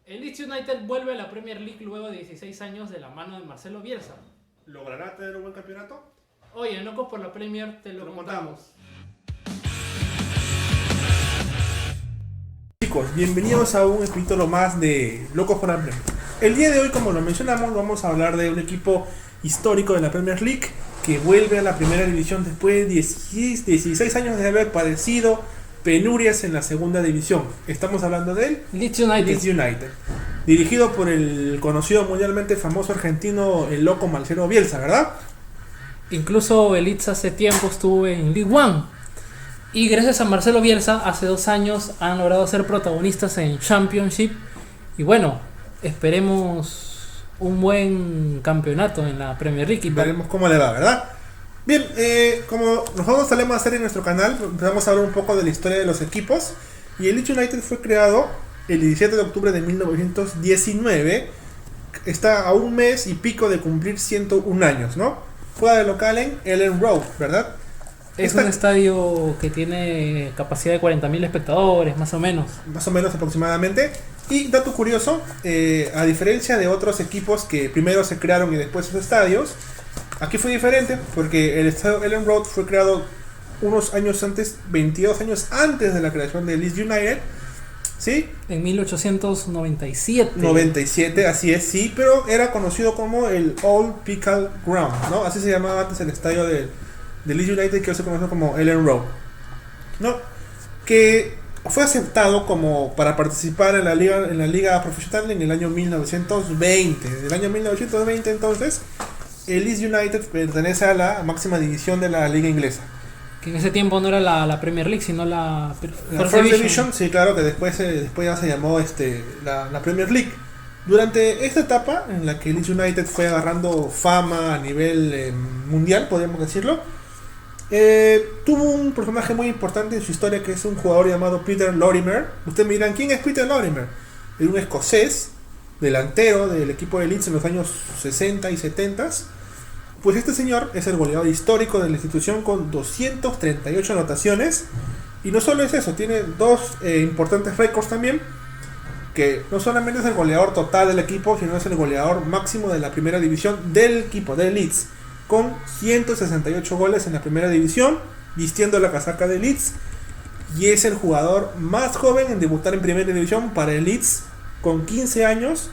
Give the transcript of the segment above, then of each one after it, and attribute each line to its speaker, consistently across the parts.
Speaker 1: El Leeds United vuelve a la Premier League luego de 16 años de la mano de Marcelo Bielsa.
Speaker 2: ¿Logrará tener un buen campeonato?
Speaker 1: Hoy en Locos por la Premier te lo contamos.
Speaker 2: Chicos, bienvenidos a un capítulo más de Locos por la Premier. El día de hoy, como lo mencionamos, vamos a hablar de un equipo histórico de la Premier League que vuelve a la primera división después de 16 años de haber padecido penurias en la segunda división. Estamos hablando del
Speaker 1: Leeds United.
Speaker 2: Leeds United, dirigido por el conocido mundialmente famoso argentino, el loco Marcelo Bielsa, ¿verdad?
Speaker 1: Incluso el Leeds hace tiempo estuvo en League One. Y gracias a Marcelo Bielsa, hace 2 años han logrado ser protagonistas en Championship. Y bueno, esperemos un buen campeonato en la Premier League.
Speaker 2: Veremos cómo le va, ¿verdad? Bien, como nosotros solemos hacer en nuestro canal, vamos a hablar un poco de la historia de los equipos. Y el Leeds United fue creado el 17 de octubre de 1919. Está a un mes y pico de cumplir 101 años, ¿no? Juega de local en Ellen Road, ¿verdad?
Speaker 1: Es un estadio que tiene capacidad de 40.000 espectadores, más o menos.
Speaker 2: Más o menos aproximadamente. Y dato curioso, a diferencia de otros equipos que primero se crearon y después sus estadios, aquí fue diferente porque el estadio Ellen Road fue creado unos años antes, 22 años antes de la creación de Leeds United, ¿sí?
Speaker 1: En 1897.
Speaker 2: 97, así es, sí, pero era conocido como el Old Pickle Ground, ¿no? Así se llamaba antes el estadio de Leeds United, que hoy se conoce como Ellen Road, ¿no? Que fue aceptado como para participar en la liga profesional en el año 1920. Desde el año 1920 entonces el Leeds United pertenece a la máxima división de la liga inglesa,
Speaker 1: que en ese tiempo no era la Premier League, sino la
Speaker 2: First Division. Sí, claro, que después ya se llamó la Premier League. Durante esta etapa en la que Leeds United fue agarrando fama a nivel mundial, podríamos decirlo, tuvo un personaje muy importante en su historia, que es un jugador llamado Peter Lorimer. Ustedes me dirán, ¿quién es Peter Lorimer? Es un escocés, delantero del equipo de Leeds en los años 60 y 70. Pues este señor es el goleador histórico de la institución con 238 anotaciones. Y no solo es eso, tiene 2 importantes récords también, que no solamente es el goleador total del equipo, sino es el goleador máximo de la primera división del equipo de Leeds, con 168 goles en la primera división, vistiendo la casaca de Leeds. Y es el jugador más joven en debutar en primera división para el Leeds, con 15 años,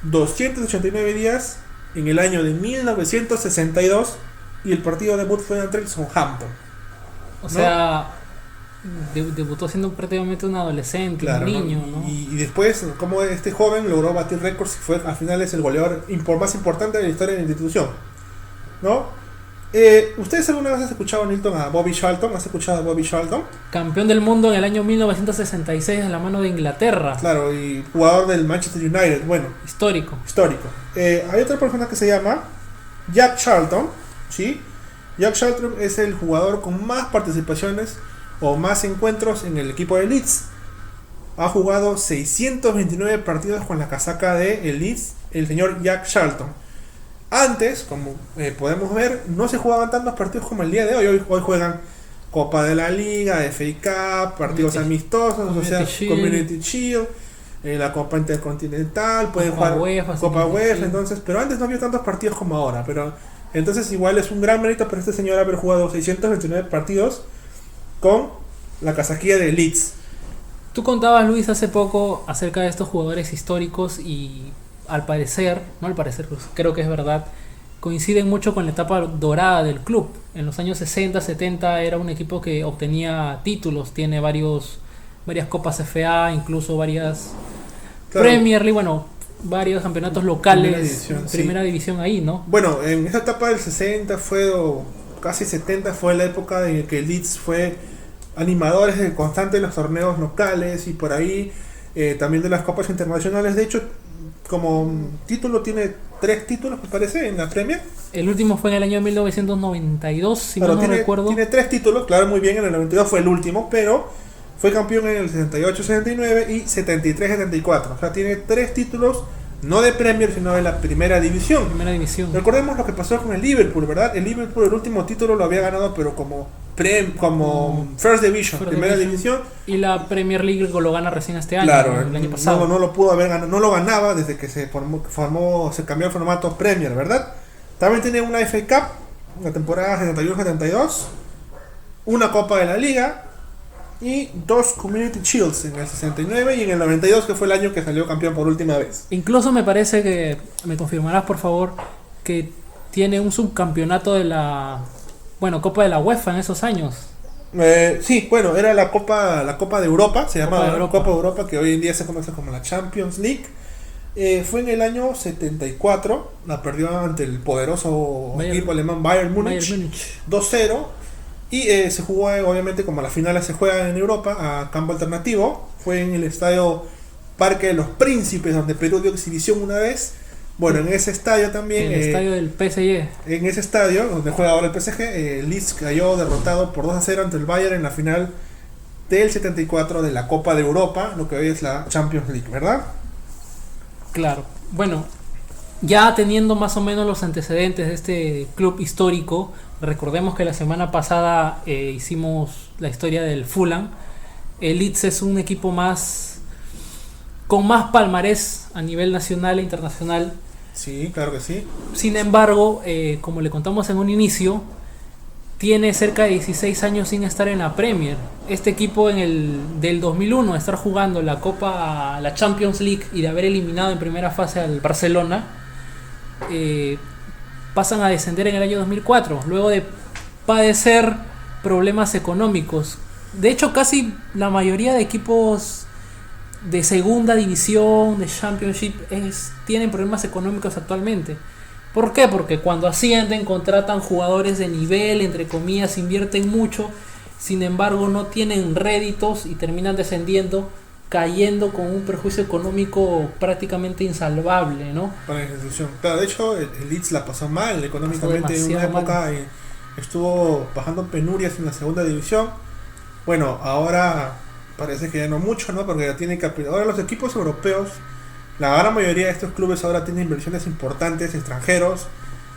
Speaker 2: 289 días, en el año de 1962. Y el partido debut fue ante el Southampton.
Speaker 1: O sea, debutó siendo prácticamente un adolescente,
Speaker 2: claro,
Speaker 1: un niño,
Speaker 2: ¿no?
Speaker 1: ¿no?
Speaker 2: Y después, como este joven logró batir récords y fue al final es el goleador más importante de la historia de la institución, ¿no? ¿Ustedes alguna vez han escuchado a Bobby Charlton? ¿Has escuchado a Bobby Charlton?
Speaker 1: Campeón del mundo en el año 1966 en la mano de Inglaterra.
Speaker 2: Claro, y jugador del Manchester United, bueno.
Speaker 1: Histórico.
Speaker 2: Hay otra persona que se llama Jack Charlton, ¿sí? Jack Charlton es el jugador con más participaciones o más encuentros en el equipo de Leeds. Ha jugado 629 partidos con la casaca de Leeds, el señor Jack Charlton. Antes, como podemos ver, no se jugaban tantos partidos como el día de hoy. Hoy juegan Copa de la Liga, FA Cup, partidos amistosos, Community Shield, la Copa Intercontinental, pueden jugar Copa UEFA, entonces, pero antes no había tantos partidos como ahora. Pero entonces igual es un gran mérito para este señor haber jugado 629 partidos con la casaquilla de Leeds.
Speaker 1: Tú contabas, Luis, hace poco acerca de estos jugadores históricos y creo que es verdad, coinciden mucho con la etapa dorada del club. En los años 60, 70 era un equipo que obtenía títulos, tiene varias copas FA, incluso varias Premier League, bueno, varios campeonatos locales, primera división ahí, ¿no?
Speaker 2: Bueno, en esa etapa del 60 casi 70 fue la época en que Leeds fue animadores constantes de los torneos locales y por ahí también de las copas internacionales. De hecho, como título tiene 3 títulos, me parece, en la Premier.
Speaker 1: El último fue en el año 1992, si no recuerdo.
Speaker 2: Tiene 3 títulos, claro, muy bien, en el 92 fue el último, pero fue campeón en el 68-69 y 73-74. O sea, tiene 3 títulos, no de Premier, sino de la primera división.
Speaker 1: Primera división.
Speaker 2: Recordemos lo que pasó con el Liverpool, ¿verdad? El Liverpool, el último título lo había ganado, pero como como First Division, primera división.
Speaker 1: Y la Premier League lo gana recién este año,
Speaker 2: Claro,
Speaker 1: el año pasado.
Speaker 2: No lo pudo haber ganado, no lo ganaba desde que se cambió el formato Premier, ¿verdad? También tiene una FA Cup, la temporada 71-72, una Copa de la Liga y 2 Community Shields en el 69 y en el 92, que fue el año que salió campeón por última vez.
Speaker 1: Incluso me parece que, me confirmarás por favor, que tiene un subcampeonato de la Copa de la UEFA en esos años.
Speaker 2: Sí, bueno, era la Copa de Europa, se llamaba Copa de Europa, que hoy en día se conoce como la Champions League. Fue en el año 74, la perdió ante el poderoso equipo alemán Bayern Múnich 2-0. Y se jugó, obviamente, como las finales se juegan en Europa, a campo alternativo. Fue en el estadio Parque de los Príncipes, donde Perú dio exhibición una vez. Bueno, en ese estadio también.
Speaker 1: El estadio del PSG.
Speaker 2: En ese estadio, donde juega ahora el PSG, Leeds cayó derrotado por 2-0 ante el Bayern en la final del 74 de la Copa de Europa, lo que hoy es la Champions League, ¿verdad?
Speaker 1: Claro. Bueno, ya teniendo más o menos los antecedentes de este club histórico, recordemos que la semana pasada hicimos la historia del Fulham. El Leeds es un equipo con más palmarés a nivel nacional e internacional.
Speaker 2: Sí, claro que sí.
Speaker 1: Sin embargo, como le contamos en un inicio, tiene cerca de 16 años sin estar en la Premier. Este equipo del 2001, estar jugando la Champions League y de haber eliminado en primera fase al Barcelona, pasan a descender en el año 2004, luego de padecer problemas económicos. De hecho, casi la mayoría de equipos de segunda división, de Championship, tienen problemas económicos actualmente. ¿Por qué? Porque cuando ascienden contratan jugadores de nivel, entre comillas, invierten mucho, sin embargo no tienen réditos y terminan descendiendo, cayendo con un perjuicio económico prácticamente insalvable, ¿no?
Speaker 2: Para la institución. Claro, de hecho el Leeds la pasó mal económicamente en una época, estuvo bajando penurias en la segunda división. Bueno, ahora parece que ya no mucho, ¿no? Porque ya tiene ahora los equipos europeos, la gran mayoría de estos clubes ahora tienen inversiones importantes, extranjeros.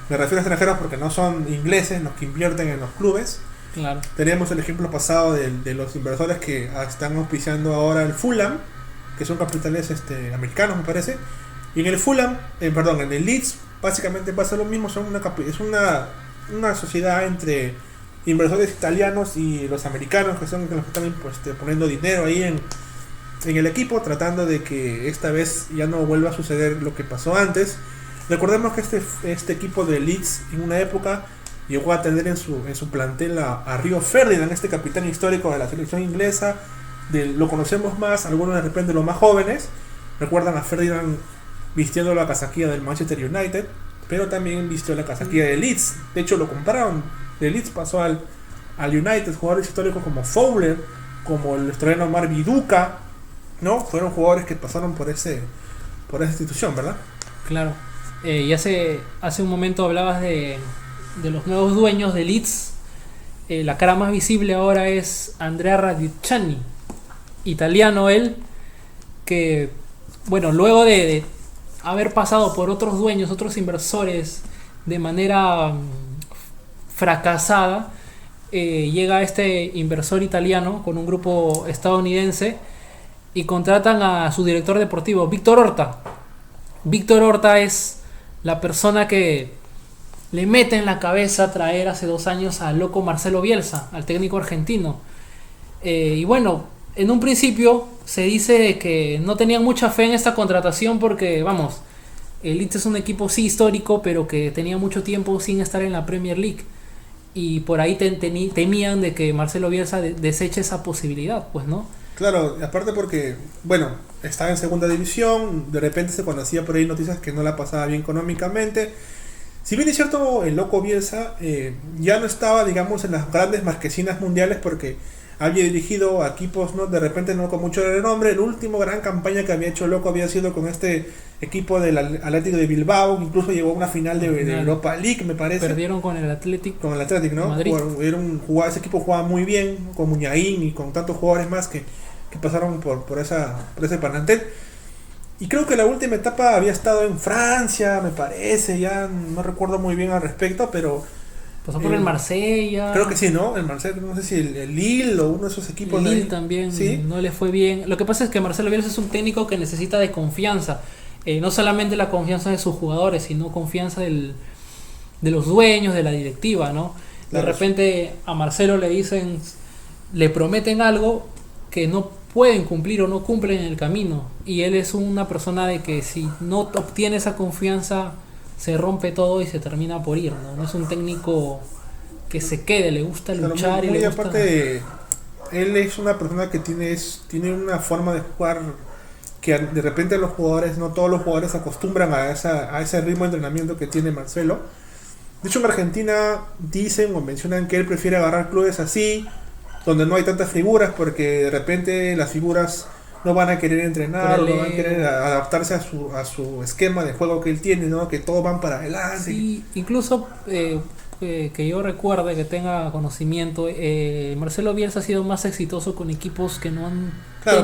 Speaker 2: Me refiero a extranjeros porque no son ingleses los que invierten en los clubes.
Speaker 1: Claro.
Speaker 2: Tenemos el ejemplo pasado de los inversores que están auspiciando ahora el Fulham, que son capitales americanos, me parece. Y en el en el Leeds, básicamente pasa lo mismo. Es una sociedad entre inversores italianos y los americanos, que son los que están poniendo dinero ahí en el equipo, tratando de que esta vez ya no vuelva a suceder lo que pasó antes. Recordemos que este equipo de Leeds en una época llegó a tener en su plantel a Rio Ferdinand, este capitán histórico de la selección inglesa. Lo conocemos más, algunos de repente los más jóvenes recuerdan a Ferdinand vistiendo la casaquilla del Manchester United, pero también vistió la casaquilla de Leeds. De hecho lo compraron, de Leeds pasó al United, jugadores históricos como Fowler, como el australiano Mark Viduka, ¿no? Fueron jugadores que pasaron por esa institución, ¿verdad?
Speaker 1: Claro. Y hace un momento hablabas de los nuevos dueños de Leeds. La cara más visible ahora es Andrea Radiucciani, italiano él, que bueno, luego de haber pasado por otros dueños, otros inversores de manera fracasada, llega este inversor italiano con un grupo estadounidense y contratan a su director deportivo, Víctor Horta. Víctor Horta es la persona que le mete en la cabeza traer hace 2 años al loco Marcelo Bielsa, al técnico argentino. Y bueno, en un principio se dice que no tenían mucha fe en esta contratación porque, vamos, el Leeds es un equipo sí histórico, pero que tenía mucho tiempo sin estar en la Premier League. Y por ahí temían de que Marcelo Bielsa deseche esa posibilidad, pues, ¿no?
Speaker 2: Claro, aparte porque, bueno, estaba en segunda división, de repente se conocía por ahí noticias que no la pasaba bien económicamente. Si bien es cierto, el loco Bielsa ya no estaba, digamos, en las grandes marquesinas mundiales porque había dirigido a equipos, ¿no?, de repente no con mucho renombre. La última gran campaña que había hecho el loco había sido con este equipo del Atlético de Bilbao, incluso llegó a una final de Europa League, me parece.
Speaker 1: Perdieron con el Atlético.
Speaker 2: Con el Atlético, ¿no? Ese equipo jugaba muy bien, con Muñain y con tantos jugadores más que pasaron por ese plantel. Y creo que la última etapa había estado en Francia, me parece, ya no recuerdo muy bien al respecto, pero
Speaker 1: Pasó por el Marsella.
Speaker 2: Creo que sí, ¿no? El Marsella, no sé si el Lille o uno de esos equipos.
Speaker 1: El
Speaker 2: de
Speaker 1: Lille
Speaker 2: ahí.
Speaker 1: también
Speaker 2: ¿Sí?
Speaker 1: no le fue bien. Lo que pasa es que Marcelo Bielsa es un técnico que necesita de confianza. No solamente la confianza de sus jugadores, sino confianza de los dueños, de la directiva, ¿no?
Speaker 2: Claro.
Speaker 1: De repente a Marcelo le prometen algo que no pueden cumplir o no cumplen en el camino. Y él es una persona de que si no obtiene esa confianza, se rompe todo y se termina por ir, ¿no? No es un técnico que se quede, le gusta luchar y le gusta...
Speaker 2: Aparte, él es una persona que tiene una forma de jugar que de repente los jugadores, no todos los jugadores se acostumbran a ese ritmo de entrenamiento que tiene Marcelo. De hecho, en Argentina dicen o mencionan que él prefiere agarrar clubes así, donde no hay tantas figuras, porque de repente las figuras no van a querer entrenar, no van a querer adaptarse a su esquema de juego que él tiene, ¿no? Que todos van para adelante.
Speaker 1: Sí, incluso que yo recuerde, que tenga conocimiento, Marcelo Bielsa ha sido más exitoso con equipos que no han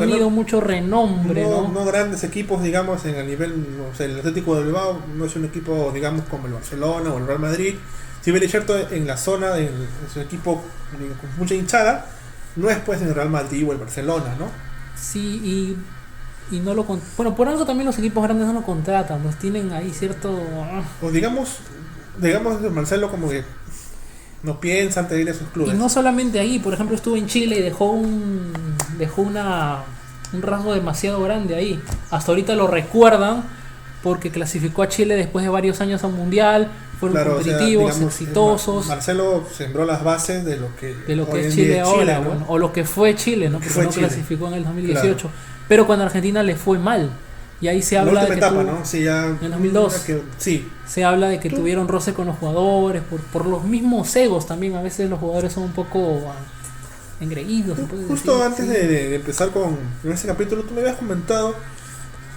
Speaker 1: tenido mucho renombre, ¿no?
Speaker 2: No grandes equipos, digamos, en el nivel, o sea, el Atlético de Bilbao no es un equipo, digamos, como el Barcelona o el Real Madrid. Si bien es cierto, en la zona, es un equipo con mucha hinchada, no es pues en el Real Madrid o el Barcelona, ¿no?
Speaker 1: Sí, y no lo bueno, por algo también los equipos grandes no lo contratan, pues tienen ahí cierto...
Speaker 2: O digamos Marcelo como que no piensa antes de ir a sus clubes.
Speaker 1: Y no solamente ahí, por ejemplo, estuvo en Chile y dejó un rasgo demasiado grande ahí. Hasta ahorita lo recuerdan porque clasificó a Chile después de varios años a un mundial, fueron competitivos, o sea, digamos, exitosos.
Speaker 2: Marcelo sembró las bases de lo que
Speaker 1: es Chile ahora, ¿no? Bueno, o lo que fue Chile, ¿no? Porque no Chile clasificó en el 2018. Claro. Pero cuando Argentina le fue mal. Y ahí se habla de que
Speaker 2: etapa, ¿no? Sí, ya
Speaker 1: en el 2002
Speaker 2: sí.
Speaker 1: Se habla de que tuvieron roce con los jugadores por los mismos egos también. A veces los jugadores son un poco engreídos.
Speaker 2: Justo antes de empezar con ese capítulo, tú me habías comentado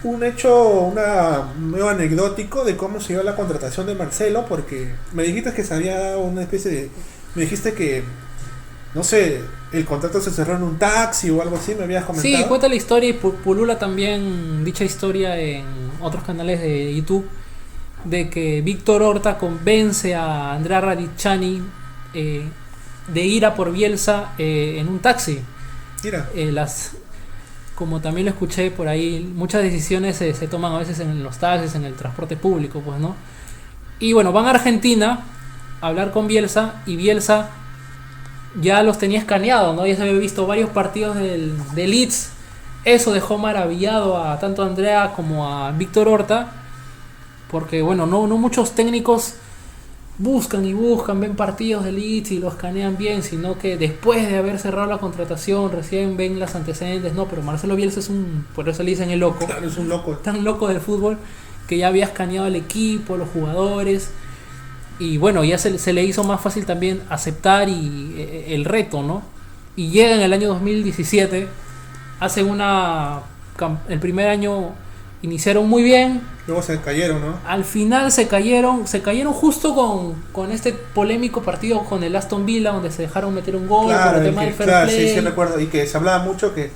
Speaker 2: un medio anecdótico de cómo se dio la contratación de Marcelo, porque me dijiste que se había dado una especie de... Me dijiste que, no sé, el contrato se cerró en un taxi o algo así, me habías comentado.
Speaker 1: Sí, cuenta la historia y pulula también dicha historia en otros canales de YouTube, de que Víctor Horta convence a Andrea Radicciani de ir a por Bielsa en un taxi.
Speaker 2: Mira.
Speaker 1: Como también lo escuché por ahí, muchas decisiones se toman a veces en los taxis, en el transporte público, pues, ¿no? Y bueno, van a Argentina a hablar con Bielsa y Bielsa ya los tenía escaneados, ¿no? Ya se había visto varios partidos del Leeds. Eso dejó maravillado a tanto a Andrea como a Víctor Horta, porque bueno, no muchos técnicos buscan, ven partidos de Leeds y los escanean bien, sino que después de haber cerrado la contratación recién ven las antecedentes. No, pero Marcelo Bielsa por eso le dicen el loco.
Speaker 2: Claro, es un loco.
Speaker 1: Tan loco del fútbol que ya había escaneado el equipo, los jugadores. Y bueno, ya se le hizo más fácil también aceptar el reto, ¿no? Y llega en el año 2017, hacen el primer año iniciaron muy bien.
Speaker 2: Luego se cayeron, ¿no?
Speaker 1: Al final se cayeron justo con este polémico partido con el Aston Villa, donde se dejaron meter un gol por el tema del fair play.
Speaker 2: Sí, recuerdo. Y que se hablaba mucho que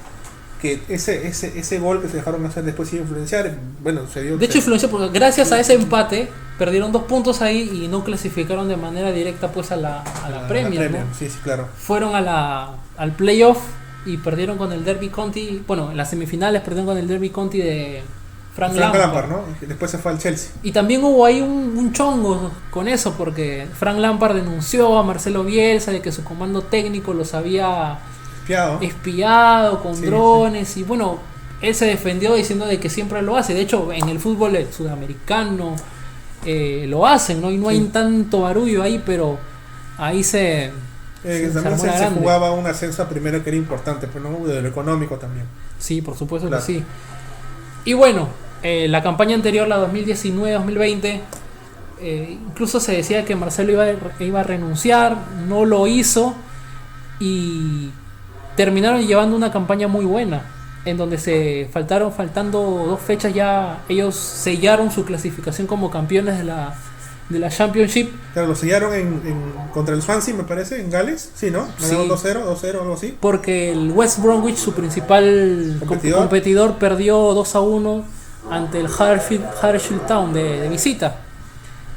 Speaker 2: ese gol que se dejaron hacer después iba a influenciar. Bueno, se dio.
Speaker 1: De hecho, influenció porque gracias a ese empate perdieron 2 puntos ahí y no clasificaron de manera directa pues a la Premier, ¿no?
Speaker 2: Sí, claro.
Speaker 1: Fueron al playoff y perdieron con el Derby County. Bueno, en las semifinales perdieron con el Derby County de Frank Lampard,
Speaker 2: ¿no? Después se fue al Chelsea.
Speaker 1: Y también hubo ahí un chongo con eso, porque Frank Lampard denunció a Marcelo Bielsa de que su comando técnico los había espiado con drones. Sí. Y bueno, él se defendió diciendo de que siempre lo hace. De hecho, en el fútbol sudamericano lo hacen, ¿no? Y no hay tanto barullo ahí, pero ahí
Speaker 2: también se jugaba un ascenso a primera que era importante, pero no de lo económico también.
Speaker 1: Sí, por supuesto, claro, que sí. Y bueno, la campaña anterior, la 2019-2020, incluso se decía que Marcelo iba a renunciar, no lo hizo y terminaron llevando una campaña muy buena, en donde faltando 2 fechas ya ellos sellaron su clasificación como campeones de la Championship.
Speaker 2: Claro, lo sellaron contra el Swansea, me parece, en Gales, sí, ¿no?
Speaker 1: Sí.
Speaker 2: 2-0, algo así.
Speaker 1: Porque el West Bromwich, su principal competidor perdió 2-1 ante el Huddersfield Town de visita.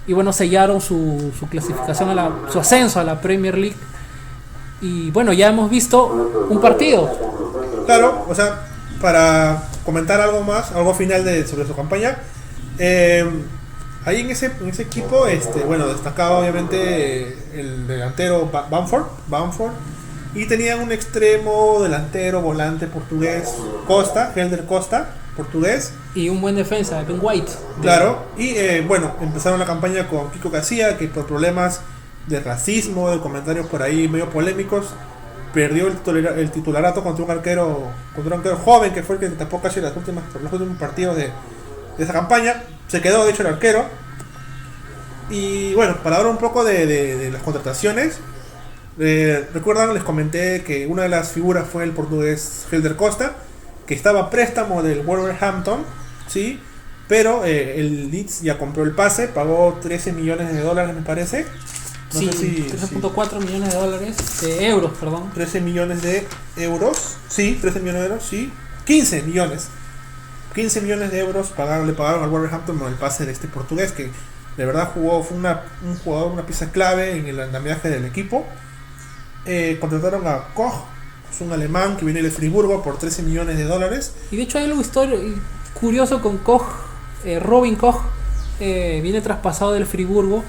Speaker 1: y bueno, sellaron su clasificación su ascenso a la Premier League. Y bueno, ya hemos visto un partido.
Speaker 2: Claro, o sea, para comentar algo más, algo final sobre su campaña, ahí en ese equipo, bueno, destacaba obviamente el delantero Bamford, y tenían un extremo delantero volante portugués, Helder Costa, portugués,
Speaker 1: y un buen defensa, Ben White.
Speaker 2: Claro, y bueno, empezaron la campaña con Kiko Casilla, que por problemas de racismo, de comentarios por ahí medio polémicos, perdió el titularato contra un arquero joven, que fue el que tapó casi los últimos partidos de esa campaña. Se quedó de hecho el arquero. Y bueno, para hablar un poco de las contrataciones, recuerdan, les comenté que una de las figuras fue el portugués Helder Costa, que estaba a préstamo del Wolverhampton, ¿sí? Pero el Leeds ya compró el pase, pagó 13 millones de dólares, me parece. No
Speaker 1: sí,
Speaker 2: sé si
Speaker 1: 13.4 millones de dólares, de euros, perdón.
Speaker 2: 13 millones de euros, sí, 13 millones de euros, sí. 15 millones. 15 millones de euros le pagaron al Wolverhampton por el pase de este portugués, que de verdad fue un jugador, una pieza clave en el andamiaje del equipo. Contrataron a Koch, es un alemán que viene de Friburgo por 13 millones de dólares.
Speaker 1: Y de hecho hay algo curioso con Koch. Robin Koch viene traspasado del Friburgo,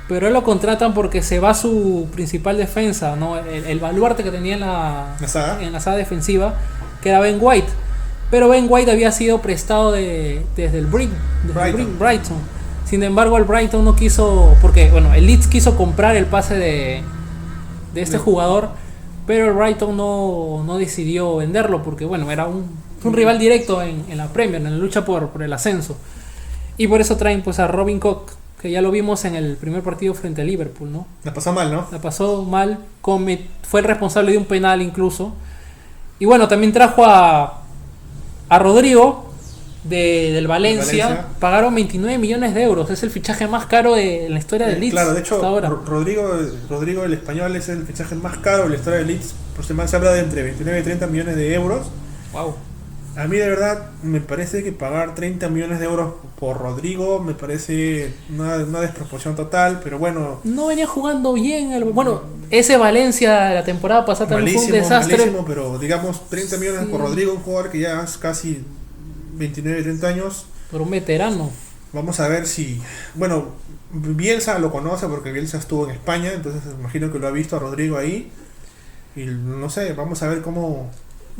Speaker 1: pero él lo contratan porque se va su principal defensa, ¿no? El baluarte que tenía en la saga defensiva, que era Ben White. Pero Ben White había sido prestado desde el Brighton. Sin embargo, el Brighton no quiso, porque bueno, el Leeds quiso comprar el pase de este jugador, pero el Brighton no decidió venderlo porque bueno, era un rival directo en la Premier, en la lucha por el ascenso. Y por eso traen pues a Robin Koch, que ya lo vimos en el primer partido frente a Liverpool, ¿no?
Speaker 2: La pasó mal, ¿no?
Speaker 1: La pasó mal, fue el responsable de un penal incluso. Y bueno, también trajo a Rodrigo del Valencia. Pagaron 29 millones de euros, es el fichaje más caro de la historia del Leeds.
Speaker 2: Claro, de hecho,
Speaker 1: hasta ahora.
Speaker 2: Rodrigo el español es el fichaje más caro de la historia del Leeds. Por semana se habla de entre 29 y 30 millones de euros.
Speaker 1: Wow.
Speaker 2: A mí de verdad me parece que pagar 30 millones de euros por Rodrigo me parece una desproporción total, pero bueno.
Speaker 1: No venía jugando bien. Bueno, ese Valencia la temporada pasada también fue un desastre.
Speaker 2: Malísimo, pero digamos 30 millones por Rodrigo, un jugador que ya es casi 29, 30 años.
Speaker 1: Pero un veterano.
Speaker 2: Vamos a ver si... Bueno, Bielsa lo conoce porque Bielsa estuvo en España, entonces imagino que lo ha visto a Rodrigo ahí. Y no sé, vamos a ver cómo...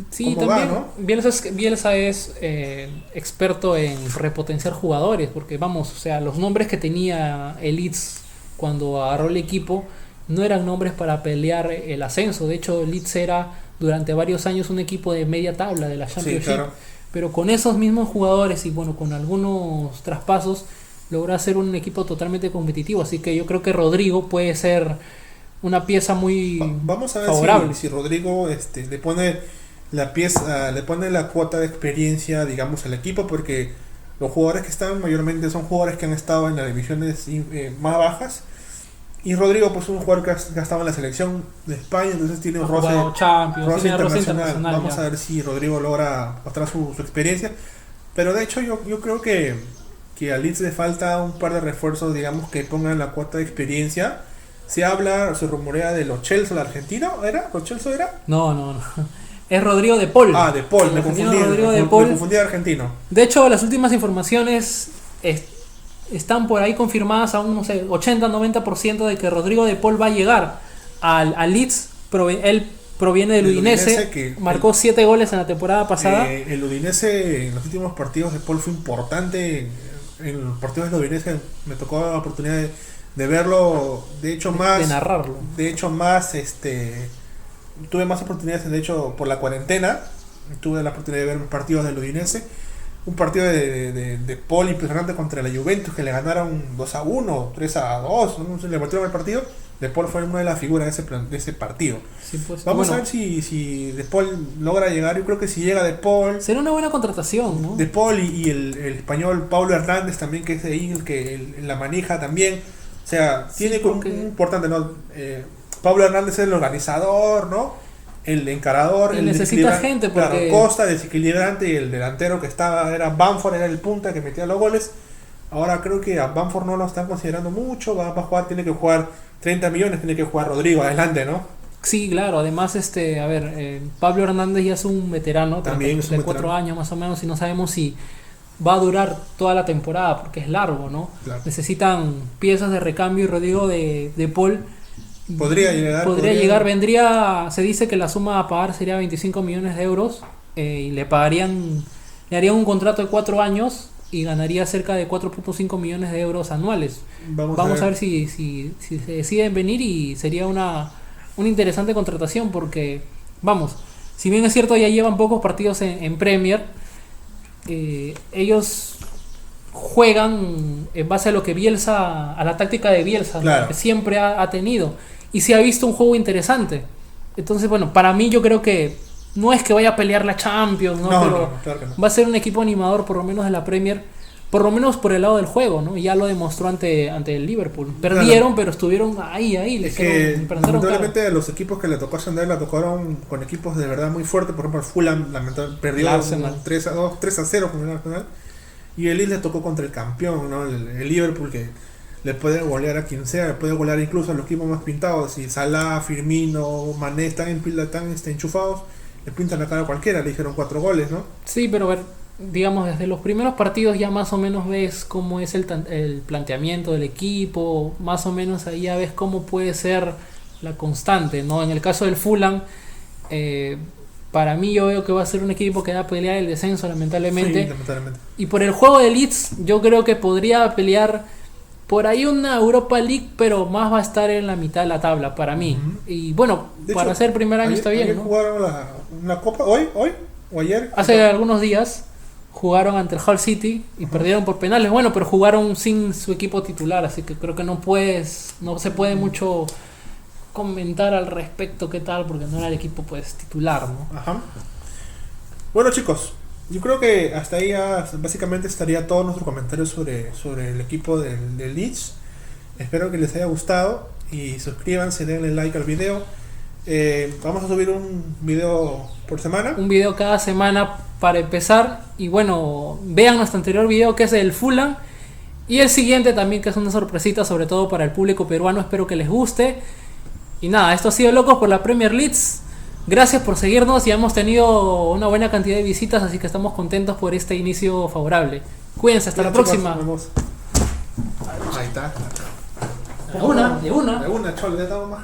Speaker 1: Sí, también va, ¿no? Bielsa es experto en repotenciar jugadores, porque vamos, o sea, los nombres que tenía el Leeds cuando agarró el equipo no eran nombres para pelear el ascenso. De hecho, el Leeds era durante varios años un equipo de media tabla de la Championship. Sí, claro. Pero con esos mismos jugadores y bueno, con algunos traspasos logró hacer un equipo totalmente competitivo. Así que yo creo que Rodrigo puede ser una pieza muy
Speaker 2: Vamos a ver
Speaker 1: favorable.
Speaker 2: Si Rodrigo le pone la cuota de experiencia, digamos, al equipo, porque los jugadores que están mayormente son jugadores que han estado en las divisiones más bajas, y Rodrigo pues es un jugador que ha estado en la selección de España, entonces tiene un roce internacional. Vamos a ver si Rodrigo logra mostrar su experiencia, pero de hecho yo creo que a Leeds le falta un par de refuerzos, digamos, que pongan la cuota de experiencia. Se rumorea de Lo Celso, el argentino, ¿era? ¿Lo Celso era?
Speaker 1: No. Es Rodrigo de Paul.
Speaker 2: De Paul, me confundí de argentino.
Speaker 1: De hecho, las últimas informaciones están por ahí confirmadas a un 80-90% de que Rodrigo de Paul va a llegar al Leeds. Él proviene del Udinese, que marcó 7 goles en la temporada pasada.
Speaker 2: El Udinese en los últimos partidos de Paul fue importante. En los partidos del Udinese me tocó la oportunidad de verlo, de narrarlo. De hecho, tuve más oportunidades, de hecho, por la cuarentena. Tuve la oportunidad de ver partidos del Udinese. Un partido de Paul impresionante contra la Juventus, que le ganaron 2-1, 3-2, no sé, le voltearon el partido. De Paul fue una de las figuras de ese partido. Sí, pues, vamos a ver si De Paul logra llegar. Yo creo que si llega De Paul...
Speaker 1: Será una buena contratación, ¿no?
Speaker 2: De Paul y el español Paulo Hernández también, que es ahí el que la maneja también. O sea, tiene un importante, ¿no? Pablo Hernández es el organizador, ¿no? El encarador,
Speaker 1: el necesita gente porque...
Speaker 2: Costa, desequilibrante, y el delantero que era Bamford, era el punta que metía los goles. Ahora creo que a Bamford no lo están considerando mucho, va a jugar, tiene que jugar 30 millones, tiene que jugar Rodrigo adelante, ¿no?
Speaker 1: Sí, claro, además, a ver, Pablo Hernández ya es un veterano,
Speaker 2: También es un
Speaker 1: 34
Speaker 2: veterano.
Speaker 1: años más o menos, y no sabemos si va a durar toda la temporada, porque es largo, ¿no?
Speaker 2: Claro.
Speaker 1: Necesitan piezas de recambio y Rodrigo de Paul podría llegar, vendría, se dice que la suma a pagar sería 25 millones de euros, y le harían un contrato de 4 años y ganaría cerca de 4.5 millones de euros anuales. Vamos a ver si se deciden venir, y sería una interesante contratación porque, vamos, si bien es cierto ya llevan pocos partidos en Premier, ellos juegan en base a lo que Bielsa, a la táctica de Bielsa,
Speaker 2: claro,
Speaker 1: ¿no? Que siempre ha tenido, y se ha visto un juego interesante. Entonces, bueno, para mí yo creo que no es que vaya a pelear la Champions, ¿no? Pero
Speaker 2: claro que no.
Speaker 1: va a ser un equipo animador, por lo menos de la Premier, por lo menos por el lado del juego, ¿no? Y ya lo demostró ante el Liverpool. Perdieron, claro, pero estuvieron ahí.
Speaker 2: Es que lamentablemente los equipos que le tocó ascender la tocaron con equipos de verdad muy fuertes. Por ejemplo, el Fulham perdió 3-2, 3-0 con el Arsenal. Y el Leeds le tocó contra el campeón, ¿no? El Liverpool, que le puede golear a quien sea, le puede golear incluso a los equipos más pintados. Si Salah, Firmino, Mané están enchufados, le pintan la cara a cualquiera. Le dijeron 4 goles, ¿no?
Speaker 1: Sí, pero a ver, digamos, desde los primeros partidos ya más o menos ves cómo es el planteamiento del equipo, más o menos ahí ya ves cómo puede ser la constante, ¿no? En el caso del Fulham, para mí yo veo que va a ser un equipo que va a pelear el descenso, lamentablemente.
Speaker 2: Sí, lamentablemente.
Speaker 1: Y por el juego de Leeds, yo creo que podría pelear por ahí una Europa League, pero más va a estar en la mitad de la tabla para mí. Y bueno,
Speaker 2: de
Speaker 1: para
Speaker 2: hecho,
Speaker 1: ser primer año está bien, ¿no?
Speaker 2: Jugaron una copa hoy o ayer.
Speaker 1: Hace algunos días jugaron ante el Hull City y perdieron por penales. Bueno, pero jugaron sin su equipo titular, así que creo que no se puede mucho comentar al respecto qué tal, porque no era el equipo pues titular, ¿no?
Speaker 2: Ajá. Bueno, chicos, yo creo que hasta ahí ya básicamente estaría todo nuestro comentario sobre el equipo del Leeds. Espero que les haya gustado y suscríbanse, denle like al video. Vamos a subir un video por semana.
Speaker 1: Un video cada semana para empezar. Y bueno, vean nuestro anterior video, que es el Fulham, y el siguiente también, que es una sorpresita, sobre todo para el público peruano. Espero que les guste. Y nada, esto ha sido Locos por la Premier Leeds. Gracias por seguirnos, y hemos tenido una buena cantidad de visitas, así que estamos contentos por este inicio favorable. Cuídense, hasta la próxima.
Speaker 2: Ahí está.
Speaker 1: De una,
Speaker 2: chol, le damos más